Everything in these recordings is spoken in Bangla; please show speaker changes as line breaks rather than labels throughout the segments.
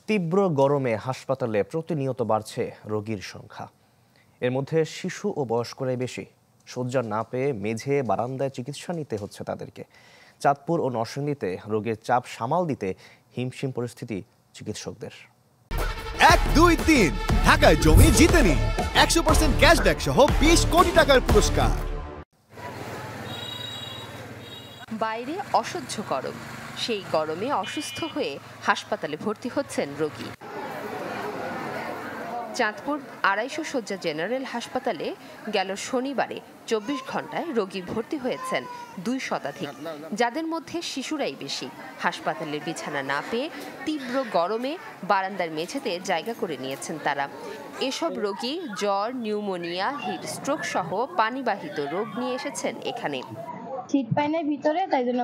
তীব্র গরমে হাসপাতালে প্রতিনিয়ত বাড়ছে রোগীর সংখ্যা। এর মধ্যে শিশু ও বয়স্করাই বেশি। শয্যা না পেয়ে মেঝে বারান্দায় চিকিৎসা নিতে হচ্ছে তাদেরকে। চাঁদপুর ও নরসিংদীতে রোগের চাপ সামাল দিতে হিমশিম পরিস্থিতি চিকিৎসকদের।
1, 2, 3 ঢাকায় জমি জিতে নিন 100% ক্যাশব্যাক সহ 20 কোটি টাকার পুরস্কার।
বাইরে অসহ্য গরম, সেই গরমে অসুস্থ হয়ে হাসপাতালে ভর্তি হচ্ছেন রোগী। চাঁদপুর 250 শয্যা জেনারেল হাসপাতালে গেল শনিবারে 24 ঘন্টায় রোগী ভর্তি হয়েছেন 2 শতাধিক, যাদের মধ্যে শিশুরাই বেশি। হাসপাতালের বিছানা না পেয়ে তীব্র গরমে বারান্দার মেঝেতে জায়গা করে নিয়েছেন তারা। এসব রোগী জ্বর, নিউমোনিয়া, হিট স্ট্রোক সহ পানিবাহিত রোগ নিয়ে এসেছেন এখানে।
শীত পাই না ভিতরে, তাই জন্য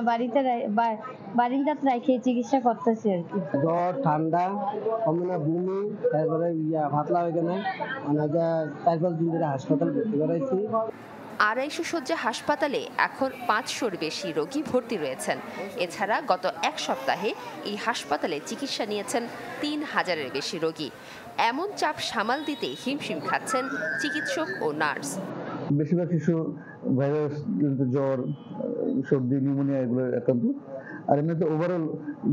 বারিন্দাতে রেখে চিকিৎসা করতেছি আর কি।
জ্বর, ঠান্ডা, বমি, তারপরে পাতলা হয়ে মানে 4-5 দিন ধরে হাসপাতাল ভর্তি করাইছি।
250 শয্যা হাসপাতালে এখন 500-র বেশি রোগী ভর্তি রয়েছেন। এছাড়া গত এক সপ্তাহে এই হাসপাতালে চিকিৎসা নিয়েছেন 3000-এর বেশি রোগী। এমন চাপ সামাল দিতে হিমশিম খাচ্ছেন চিকিৎসক ও নার্স।
বেশিরভাগ শিশু ভাইরাস, জ্বর, সর্দি, নিউমোনিয়া এগুলো একান্ত। আর এমনিতে ওভারঅল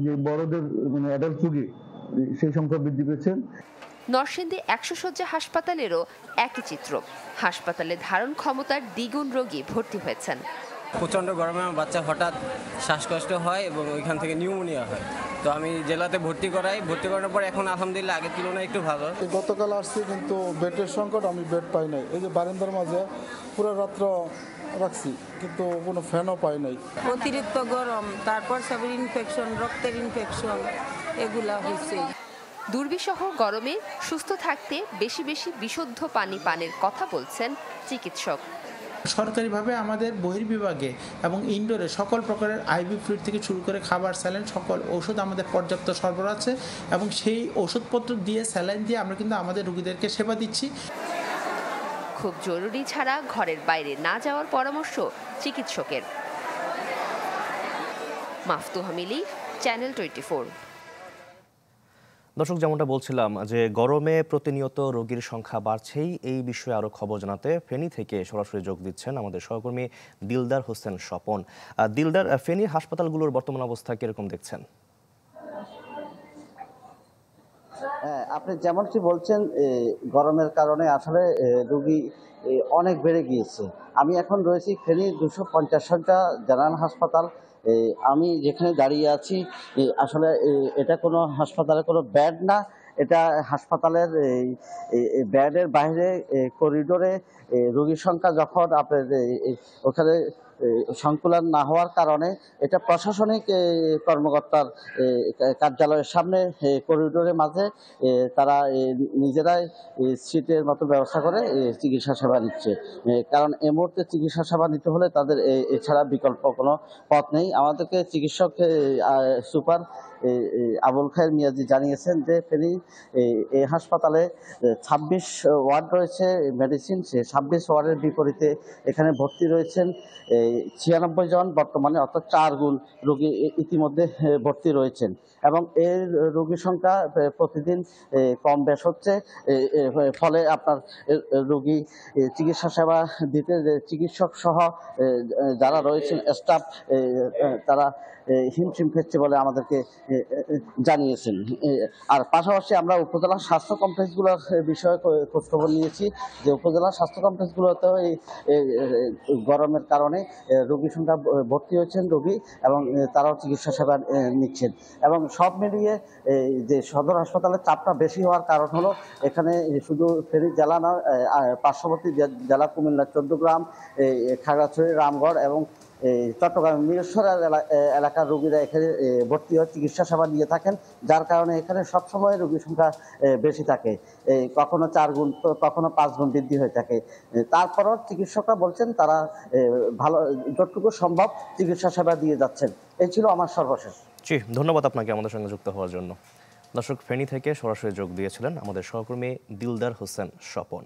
যে বড়দের অ্যাডাল্ট রোগী সেই সংখ্যা বৃদ্ধি পেয়েছে।
নরসিংদী 100 শয্যা হাসপাতালেরও একই চিত্র। হাসপাতালে ধারণ ক্ষমতার দ্বিগুণ রোগী ভর্তি হয়েছেন।
প্রচণ্ড গরমে আমার বাচ্চা হঠাৎ শ্বাসকষ্ট হয় এবং ওইখান থেকে নিউমোনিয়া হয়। তো আমি জেলাতে ভর্তি করানোর পর এখন আলহামদুলিল্লাহ আগের তুলনায় একটু ভালো।
গতকাল আসছি কিন্তু বেডের সংকট, আমি বেড পাই নাই। এই যে বারান্দার মাঝে পুরো রাত্র রাখছি কিন্তু কোনো ফ্যানও পাই নাই।
অতিরিক্ত গরম, তারপর সবের ইনফেকশন, রক্তের ইনফেকশন এগুলা হচ্ছে।
দুর্বিষহ গরমে সুস্থ থাকতে বেশি বেশি বিশুদ্ধ পানি পানের কথা বলছেন চিকিৎসক।
সরকারিভাবে আমাদের বহির্বিভাগে এবং ইনডোরে সকল প্রকারের আইভি ফ্লুইড থেকে শুরু করে খাবার, স্যালাইন, সকল ওষুধ আমাদের পর্যাপ্ত সরবরাহ আছে এবং সেই ওষুধপত্র দিয়ে, স্যালাইন দিয়ে আমরা কিন্তু আমাদের রোগীদেরকে সেবা দিচ্ছি।
খুব জরুরি ছাড়া ঘরের বাইরে না যাওয়ার পরামর্শ চিকিৎসকের। মাফতুহা মিলি, চ্যানেল 24।
দর্শক, যেমনটা বলছিলাম যে গরমে প্রতিনিয়ত রোগীর সংখ্যা বাড়ছেই। এই বিষয়ে আরো খবর জানাতে ফেনী থেকে সরাসরি যোগ দিচ্ছেন আমাদের সহকর্মী দিলদার হোসেন স্বপন। দিলদার, ফেনীর হাসপাতালগুলোর বর্তমান অবস্থা কিরকম দেখছেন?
আপনি যেমনটি বলছেন, গরমের কারণে আসলে রোগী অনেক বেড়ে গিয়েছে। আমি এখন রয়েছি ফেনী 250 শয্যা জেনারেল হাসপাতাল। আমি যেখানে দাঁড়িয়ে আছি আসলে এটা কোনো হাসপাতালের কোনো বেড না, এটা হাসপাতালের বেডের বাইরে করিডোরে রোগীর সংখ্যা যখন আপনার ওখানে সংকুলন না হওয়ার কারণে এটা প্রশাসনিক কর্মকর্তার কার্যালয়ের সামনে করিডোরের মাঝে তারা নিজেরাই সিটের মতো ব্যবস্থা করে চিকিৎসা সেবা নিচ্ছে। কারণ এই মুহূর্তে চিকিৎসা সেবা নিতে হলে তাদের এছাড়া বিকল্প কোনো পথ নেই। আমাদেরকে চিকিৎসক সুপার আবুল খায়ের মিয়াজি জানিয়েছেন যে ফেনী এই হাসপাতালে 26 ওয়ার্ড রয়েছে মেডিসিন, সে 26 ওয়ার্ডের বিপরীতে এখানে ভর্তি রয়েছেন 96 জন বর্তমানে, অর্থাৎ 4 গুণ রোগী ইতিমধ্যে ভর্তি রয়েছেন এবং এর রোগীর সংখ্যা প্রতিদিন কম বেশ হচ্ছে। ফলে আপনার রোগী চিকিৎসা সেবা দিতে চিকিৎসক সহ যারা রয়েছেন স্টাফ তারা হিমশিম খেচ্ছে বলে আমাদেরকে জানিয়েছেন। আর পাশাপাশি আমরা উপজেলা স্বাস্থ্য কমপ্লেক্সগুলোর বিষয়ে খোঁজখবর নিয়েছি যে উপজেলা স্বাস্থ্য কমপ্লেক্সগুলোতেও এই গরমের কারণে রোগীর সংখ্যা ভর্তি হয়েছেন রোগী এবং তারাও চিকিৎসা সেবা নিচ্ছেন। এবং সব মিলিয়ে যে সদর হাসপাতালের চাপটা বেশি হওয়ার কারণ হলো এখানে শুধু ফেনী জেলা নয়, পার্শ্ববর্তী জেলা কুমিল্লা, চৌদ্দগ্রাম, খাগড়াছড়ি, রামগড় এবং চট্টগ্রাম মিরসর এলাকার রোগীরা এখানে ভর্তি হয়ে চিকিৎসা সেবা নিয়ে থাকেন, যার কারণে এখানে সবসময় রোগীর সংখ্যা বেশি থাকে। কখনো 4 গুণ তো কখনো 5 গুণ বৃদ্ধি হয়ে থাকে। তারপরও চিকিৎসকরা বলছেন তারা ভালো যতটুকু সম্ভব চিকিৎসা সেবা দিয়ে যাচ্ছেন। এই ছিল আমার সর্বশেষ।
জি, ধন্যবাদ আপনাকে আমাদের সঙ্গে যুক্ত হওয়ার জন্য। দর্শক, ফেনী থেকে সরাসরি যোগ দিয়েছিলেন আমাদের সহকর্মী দিলদার হোসেন স্বপন।